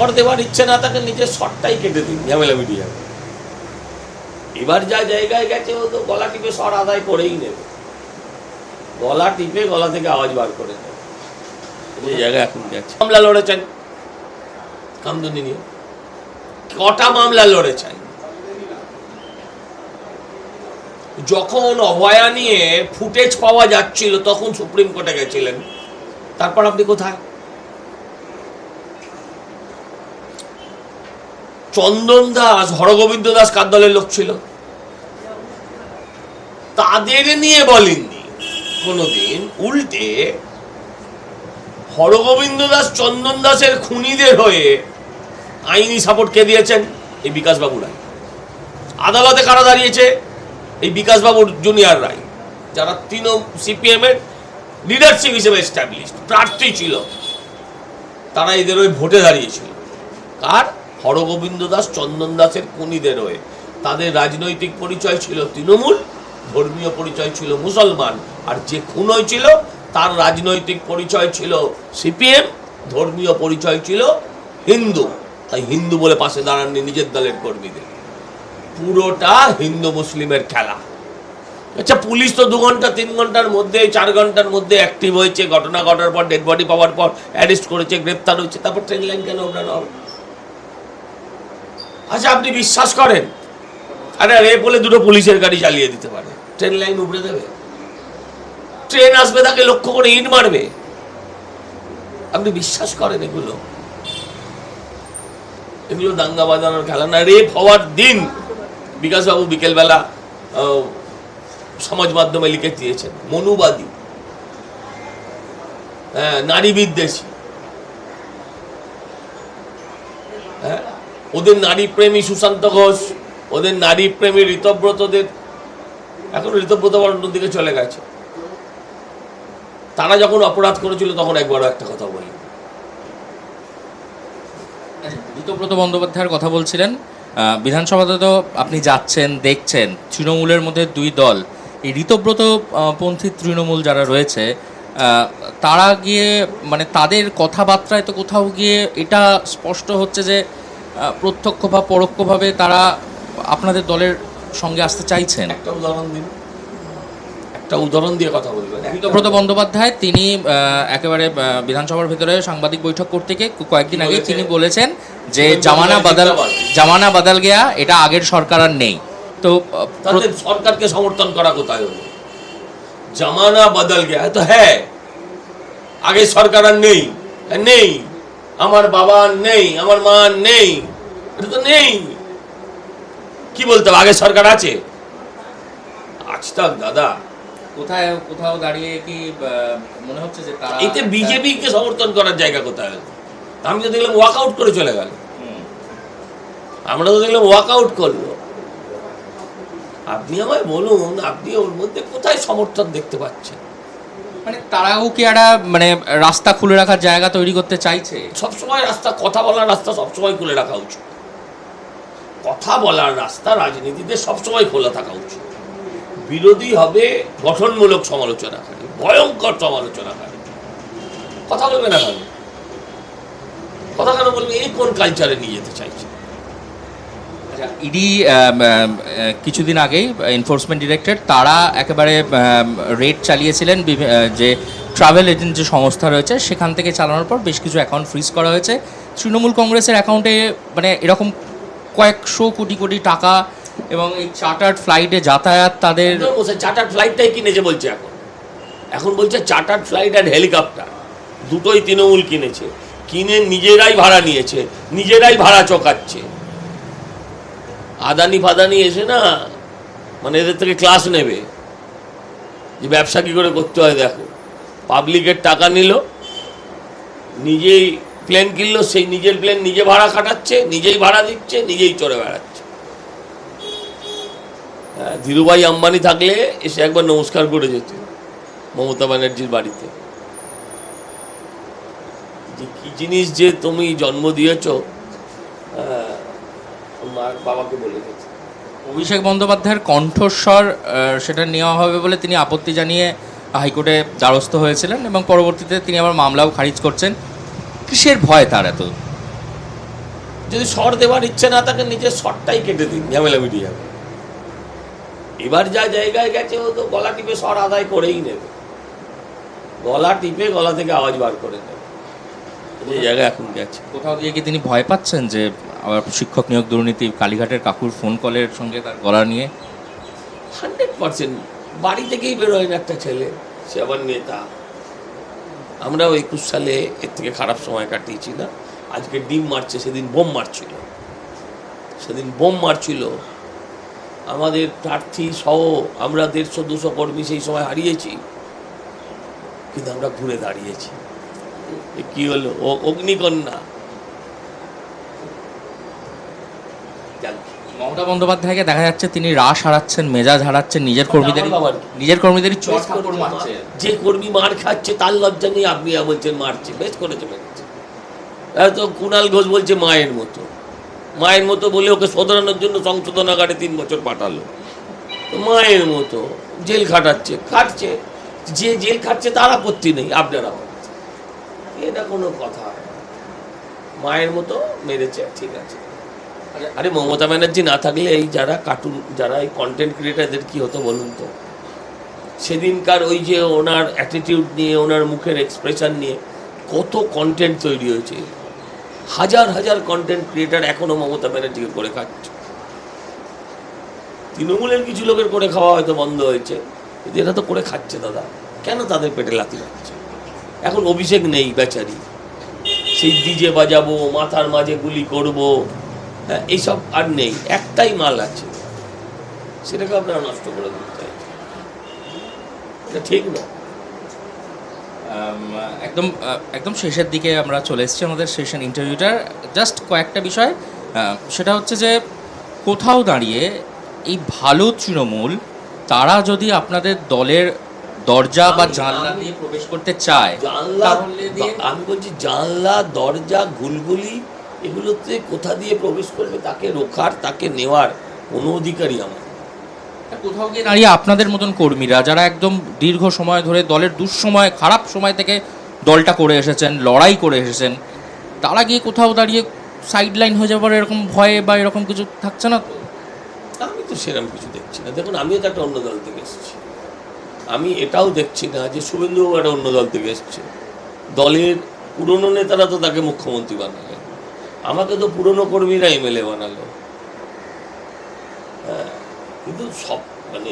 Short দেওয়ার ইচ্ছে না থাকে নিজের শর্টটাই কেটে দিন, ঝামেলা মিটিয়ে যাবে। এবার যা জায়গায় গেছে ও তো গলা টিপে শর্ট আদায় করেই নেবে, গলা টিপে গলা থেকে আওয়াজ বার করে নেবে। এই জায়গায় এখন গেছে। মামলা লড়েছেন কামদুনি নিয়ে, কটা মামলা লড়েছেন? যখন অভয়া নিয়ে ফুটেজ পাওয়া যাচ্ছিল তখন সুপ্রিম কোর্টে গেছিলেন, তারপর আপনি কোথায়? চন্দন দাস, হরগোবিন্দ দাস কার দলের লোক ছিল? তাদের নিয়ে বলেননি কোনোদিন, উল্টে হরগোবিন্দ দাস, চন্দন দাসের খুনিদের হয়ে আইনি সাপোর্ট কে দিয়েছেন? এই বিকাশ বাবুরাই। আদালতে কারা দাঁড়িয়েছে? এই বিকাশ বাবুর জুনিয়র রায়, যারা সিপিএম এর লিডারশিপ হিসেবে এস্টাবলিশড প্রার্থী ছিল, তারা এদের ওই ভোটে দাঁড়িয়েছিল। কার? হরগোবিন্দ দাস, চন্দন দাসের খুনিদের হয়ে। তাদের রাজনৈতিক পরিচয় ছিল তৃণমূল, ধর্মীয় পরিচয় ছিল মুসলমান, আর যে খুন হয়েছিল তার রাজনৈতিক পরিচয় ছিল সিপিএম, ধর্মীয় পরিচয় ছিল হিন্দু। তাই হিন্দু বলে পাশে দাঁড়াননি নিজের দলের কর্মীদের। পুরোটা হিন্দু মুসলিমের খেলা। আচ্ছা, পুলিশ তো 2 ঘন্টা 3 ঘন্টার মধ্যে, 4 ঘন্টার মধ্যে অ্যাক্টিভ হয়েছে, ঘটনা ঘটার পর ডেড বডি পাওয়ার পর অ্যারেস্ট করেছে, গ্রেপ্তার হয়েছে, তারপর ট্রেন লাইন কেন ওঠানো হবে? আচ্ছা, আপনি বিশ্বাস করেন আরে রেপ বলে 2টো পুলিশের গাড়ি চালিয়ে দিতে পারে, ট্রেন লাইন উপড়ে দেবে? ট্রেন আসবে তাকে লক্ষ্য করে ইট মারবে? আপনি বিশ্বাস করেন এগুলো? এগুলো দাঙ্গা বাজানোর খেলা না। রেপ হওয়ার দিন বিকাশবাবু বিকেলবেলা সমাজ মাধ্যমে লিখে দিয়েছেন, মনুবাদী, হ্যাঁ, নারী বিদ্বেষী, হ্যাঁ, ওদের নারী প্রেমী সুশান্ত ঘোষ, ওদের নারী প্রেমী ঋতব্রতদের, এখন ঋতব্রত অন্যদিকে চলে গেছে। তারা যখন অপরাধ করেছিল তখন একবারও একটা কথা বলি। ঋতব্রত বন্দ্যোপাধ্যায়ের কথা বলছিলেন, বিধানসভাতে তো আপনি যাচ্ছেন, দেখছেন তৃণমূলের মধ্যে 2 দল, এই ঋতব্রত পন্থী তৃণমূল যারা রয়েছে তারা গিয়ে মানে তাদের কথাবার্তায় তো কোথাও গিয়ে এটা স্পষ্ট হচ্ছে যে প্রত্যক্ষ বা পরোক্ষভাবে তারা আপনাদের দলের সঙ্গে আসতে চাইছেন। একটা উদাহরণ দিন, একটা উদাহরণ দিয়ে কথা বলবেন। ঋতব্রত বন্দ্যোপাধ্যায় তিনি একেবারে বিধানসভার ভিতরে সাংবাদিক বৈঠক করতে গিয়ে কয়েকদিন আগে তিনি বলেছেন যে জামানা বদল গেয়া, এটা আগের সরকার আর নেই। তো সরকারকে সমর্থন করা কোথায় হলো? জামানা বদল গেয়া, তো হ্যাঁ, আগে সরকার আর নেই, নেই, আমার বাবা নেই, আমার মা নেই, এটা তো নেই। কি বলতে হবে? আগে সরকার আছে? আজ তক দাদা কোথাও দাঁড়িয়ে কি মনে হচ্ছে যে তারা এতে বিজেপিকে সমর্থন করার জায়গা কোথায় হলো? আমি তো দেখলাম ওয়াকআউট করে চলে গেল, আমরা তো দেখলাম ওয়াকআউট করলো। আপনি আমায় বলুন, আপনি ওর মধ্যে কোথায় সমর্থন দেখতে পাচ্ছেন? মানে তারাও কি একটা মানে রাস্তা খুলে রাখার জায়গা তৈরি করতে চাইছে? সবসময় রাস্তা, কথা বলার রাস্তা সবসময় খুলে রাখা উচিত। কথা বলার রাস্তা রাজনীতিতে সবসময় খোলা থাকা উচিত। বিরোধী হবে গঠনমূলক সমালোচনাকারী, ভয়ঙ্কর সমালোচনাকারী। কথা বলবে না কেন? কথা কেন বলবে? এই কোন কালচারে নিয়ে যেতে চাইছে? ইডি কিছুদিন আগেই এনফোর্সমেন্ট ডিরেক্টরেট তারা একেবারে রেড চালিয়েছিলেন যে ট্রাভেল এজেন্ট যে সংস্থা রয়েছে সেখান থেকে চালানোর পর বেশ কিছু অ্যাকাউন্ট ফ্রিজ করা হয়েছে। তৃণমূল কংগ্রেসের অ্যাকাউন্টে মানে এরকম কয়েকশো কোটি কোটি টাকা, এবং এই চার্টার্ড ফ্লাইটে যাতায়াত, তাদের চার্টার্ড ফ্লাইটটাই কিনেছে বলছে, এখন বলছে চার্টার্ড ফ্লাইট আর হেলিকপ্টার দুটোই তৃণমূল কিনেছে, কিনে নিজেরাই ভাড়া নিয়েছে, নিজেরাই ভাড়া চকাচ্ছে। আদানি ফাদানি এসে না মানে এদের থেকে ক্লাস নেবে যে ব্যবসা কী করে করতে হয়। দেখো, পাবলিকের টাকা নিল, নিজেই প্লেন কিনলো, সেই নিজের প্লেন নিজে ভাড়া খাটাচ্ছে, নিজেই ভাড়া দিচ্ছে, নিজেই চড়ে বেড়াচ্ছে। ধীরুভাই আম্বানি থাকলে এসে একবার নমস্কার করে যেত মমতা ব্যানার্জির বাড়িতে, যে কি জিনিস যে তুমি জন্ম দিয়েছ, মার বাবাকে বলে গেছে। অভিষেক বন্দ্যোপাধ্যায়ের কণ্ঠস্বর সেটা নেওয়া হবে বলে তিনি আপত্তি জানিয়ে হাইকোর্টে দ্বারস্থ হয়েছিলেন, এবং পরবর্তীতে তিনি আবার মামলাও খারিজ করছেন। কিসের ভয় তার এত? যদি স্বর দেওয়ার ইচ্ছে না থাকে নিজের স্বরটাই কেটে দিন, ঝামেলা মিটিয়ে যাবে। এবার যা জায়গায় গেছে ও তো গলা টিপে স্বর আদায় করেই নেবে, গলা টিপে গলা থেকে আওয়াজ বার করে নেবে, যে জায়গায় এখন গেছে। কোথাও দিয়ে কি তিনি ভয় পাচ্ছেন যে আবার শিক্ষক নিয়োগ দুর্নীতি, কালীঘাটের কাকুর ফোন কলের সঙ্গে তার গলা নিয়ে? 100% বাড়ি থেকেই বেরোয় না একটা ছেলে, সে আবার নেতা। আমরাও 21 সালে এর থেকে খারাপ সময় কাটিয়েছি না। আজকে ডিম মারছে, সেদিন বোম মারছিল, সেদিন বোম মারছিল। আমাদের প্রার্থী সহ আমরা 150-200 কর্মী সেই সময় হারিয়েছি, কিন্তু আমরা ঘুরে দাঁড়িয়েছি। কি হলো? অগ্নিকন্যা। মমতা বন্দ্যোপাধ্যায়কে দেখা যাচ্ছে তিনি রাশ হারাচ্ছেন, মেজাজ হারাচ্ছেন, নিজের কর্মীদেরই চোট কাপড় মারছে। যে কর্মী মার খাচ্ছে তার লজ্জা নেই, আপনি বলছেন মারছে, বেশ করেছে মেরেছে। তো কুণাল ঘোষ বলছে মায়ের মতো, মায়ের মতো বলে ওকে শোধরানোর জন্য সংশোধনাগারে 3 বছর পাঠালো। তো মায়ের মতো জেল খাটছে, যে জেল খাটছে তার আপত্তি নেই, আপনারা এটা কোনো কথা। মায়ের মতো মেরেছে, ঠিক আছে। আরে মমতা ব্যানার্জি না থাকলে এই যারা কার্টুন, যারা এই কন্টেন্ট ক্রিয়েটারদের কি হতো বলুন তো? সেদিনকার ওই যে ওনার অ্যাটিটিউড নিয়ে, ওনার মুখের এক্সপ্রেশন নিয়ে কত কন্টেন্ট তৈরি হয়েছে। হাজার হাজার কন্টেন্ট ক্রিয়েটার এখনো মমতা ব্যানার্জিকে করে খাচ্ছে। তৃণমূলের কিছু লোকের করে খাওয়া হয়তো বন্ধ হয়েছে, কিন্তু এরা তো করে খাচ্ছে দাদা। কেন তাদের পেটে লাথি লাগছে? এখন অভিষেক নেই বেচারি, সেই ডিজে বাজাবো, মাথার মাঝে গুলি করব, হ্যাঁ এইসব আর নেই। একটাই মাল আছে, সেটাকে আপনারা নষ্ট করে দিতে চাইছেন, এটা ঠিক না। একদম শেষের দিকে আমরা চলে এসেছি আমাদের সেশন ইন্টারভিউটার। জাস্ট কয়েকটা বিষয়, সেটা হচ্ছে যে কোথাও দাঁড়িয়ে এই ভালো তৃণমূল তারা যদি আপনাদের দলের দরজা বা জানলা দিয়ে প্রবেশ করতে চায়, আমি বলছি জানলা, দরজা, গুলগুলি এগুলোতে কোথা দিয়ে প্রবেশ করবে, তাকে রোখার, তাকে নেওয়ার কোনো অধিকারই আমার। কোথাও গিয়ে দাঁড়িয়ে আপনাদের মতন কর্মীরা যারা একদম দীর্ঘ সময় ধরে দলের দুঃসময়, খারাপ সময় থেকে দলটা করে এসেছেন, লড়াই করে এসেছেন, তারা গিয়ে কোথাও দাঁড়িয়ে সাইডলাইন হয়ে যাবার এরকম ভয়ে বা এরকম কিছু থাকছে না? আমি তো সেরকম কিছু দেখছি না। দেখুন, আমিও তো একটা অন্য দল থেকে এসেছি। আমি এটাও দেখছি না যে শুভেন্দুবাবু একটা অন্য দল থেকে এসছে। দলের পুরনো নেতারা তো তাকে মুখ্যমন্ত্রী বানালেন, আমাকে তো পুরনো কর্মীরা এমএলএ বানালো। হ্যাঁ, কিন্তু সব মানে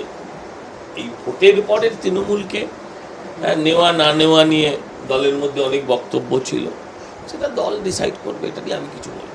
এই ভোটের পরের তৃণমূলকে নেওয়া না নেওয়া নিয়ে দলের মধ্যে অনেক বক্তব্য ছিল, সেটা দল ডিসাইড করবে, এটা নিয়ে আমি কিছু বলবো।